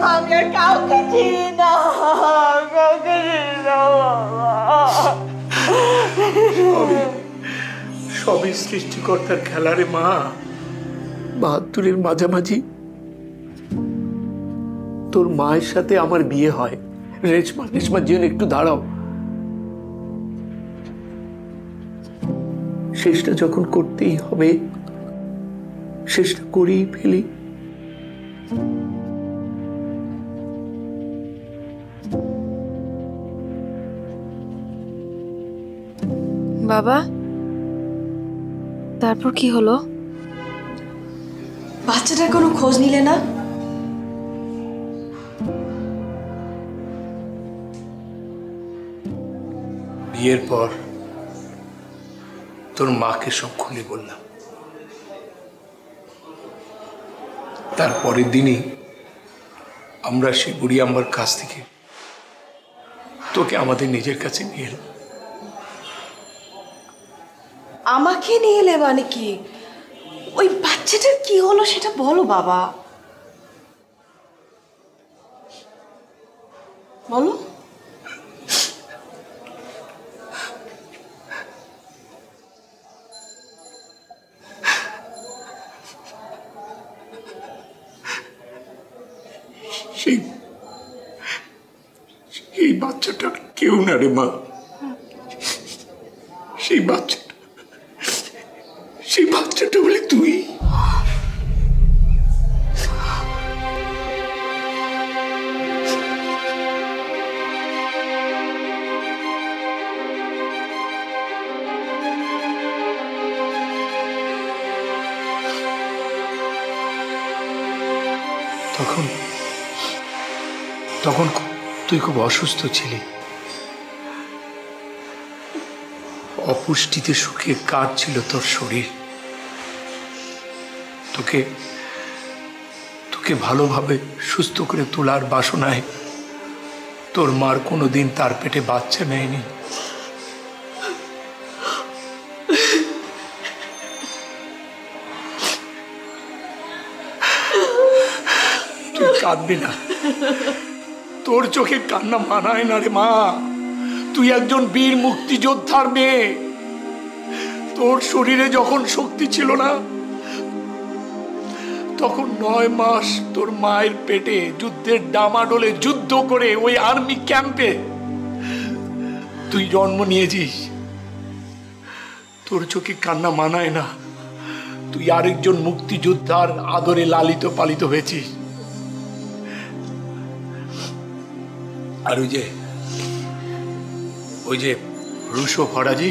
বাবা, আমি আর কাউকে চিনি না, কাউকে চিনি না বাবা। সবই সৃষ্টিকর্তার খেলারে মা। ৭২-এর মাঝামাঝি তোর মায়ের সাথে আমার বিয়ে হয়। রেশমা যেন একটু দাঁড়াও, শেষটা যখন করতেই হবে শেষটা করেই ফেলি। বাবা, তারপর কি হলো? বাচ্চাটার কোনো খোঁজ নিলে না? বিয়ের পর তোর মাকে সব খুলে বললাম। তারপরের দিনই আমরা সেই বুড়ি আমার কাছ থেকে তোকে আমাদের নিজের কাছে নিয়ে এলাম। আমাকে নিয়ে এলে মানে কি? ওই বাচ্চাটার কি হলো সেটা বলো বাবা, বলো। সেই বাচ্চাটা কেউ না রে মা। সেই বাচ্চাটা বলে তুই। তখন তুই খুব অসুস্থ ছিলি, অপুষ্টিতে শুকিয়ে কাটছিল তোর শরীর। তোকে ভালোভাবে সুস্থ করে তোলার বাসনায় তোর মার কোনোদিন তার পেটে বাচ্চা নেয়নি। তুই কাঁদবি না, তোর চোখে কান্না মানায় না রে মা। তুই একজন বীর মুক্তিযোদ্ধার মেয়ে। তোর শরীরে যখন শক্তি ছিল না তখন ৯ মাস তোর মায়ের পেটে যুদ্ধের ডামাডোলে যুদ্ধ করে ওই আর্মি ক্যাম্পে তুই জন্ম নিয়েছিস। তোর চোখে কান্না মানায় না। তুই আরেকজন মুক্তিযোদ্ধার আদরে লালিত পালিত হয়েছিস। আর ওই যে রুশো ফরাজি,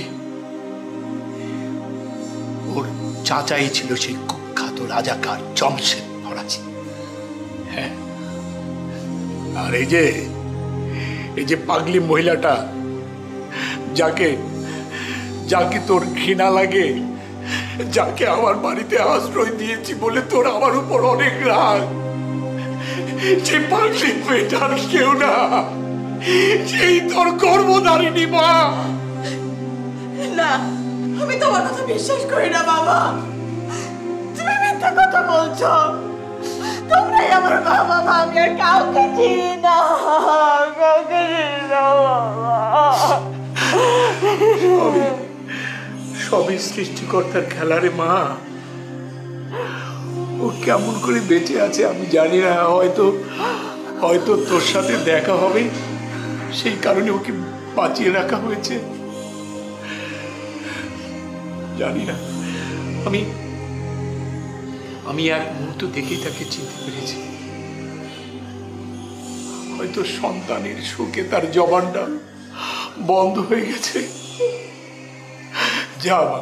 ওর চাচাই ছিল সেই কুখ্যাত রাজাকার জমশেদ ফরাজি। হ্যাঁ, আর এই যে পাগলি মহিলাটা যাকে তোর ঘৃণা লাগে, যাকে আমার বাড়িতে আশ্রয় দিয়েছি বলে তোর আমার উপর অনেক রাগ, যে পাগলি মেয়েটার কেউ না, সেই তোর গর্ভধারিণী মা। না, আমি তোমার কথা বিশ্বাস করি না বাবা। তুমি মিথ্যা কথা বলছো। তোমরাই আমার বাবা মা, আমি আর কাউকে চিনি না, কাউকে চিনি না বাবা। সবই সৃষ্টিকর্তার খেলারে মা। ও কেমন করে বেঁচে আছে আমি জানি না। হয়তো তোর সাথে দেখা হবে, সেই কারণে ওকে বাঁচিয়ে রাখা হয়েছে, জানি না। আমি এক মুহূর্ত দেখেই তাকে চিনতে পেরেছি। হয়তো সন্তানের সুখে তার জবানটা বন্ধ হয়ে গেছে। যা মা,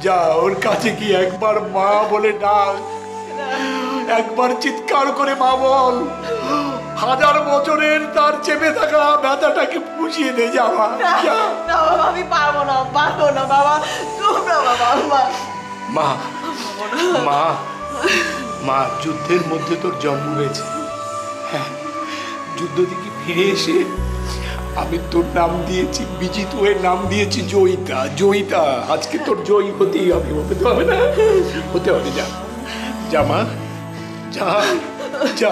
যা ওর কাছে কি একবার মা বলে ডাক, একবার চিৎকার করে মা বল। 1000 বছরের তার চেপে থাকা ব্যথাটাকে পুষিয়ে দে। যা মা, যা। না বাবা, আমি পারবো না বাবা। তোমরা বাবা। মা, যুদ্ধের মধ্যে তোর জন্ম হয়েছে। হ্যাঁ, যুদ্ধ থেকে ফিরে এসে আমি তোর নাম দিয়েছি, বিজিত হয়ে নাম দিয়েছি জয়িতা। আজকে তোর জয়ী হতেই হবে। হতে হবে না, হতে হবে। যা মা, যা। যা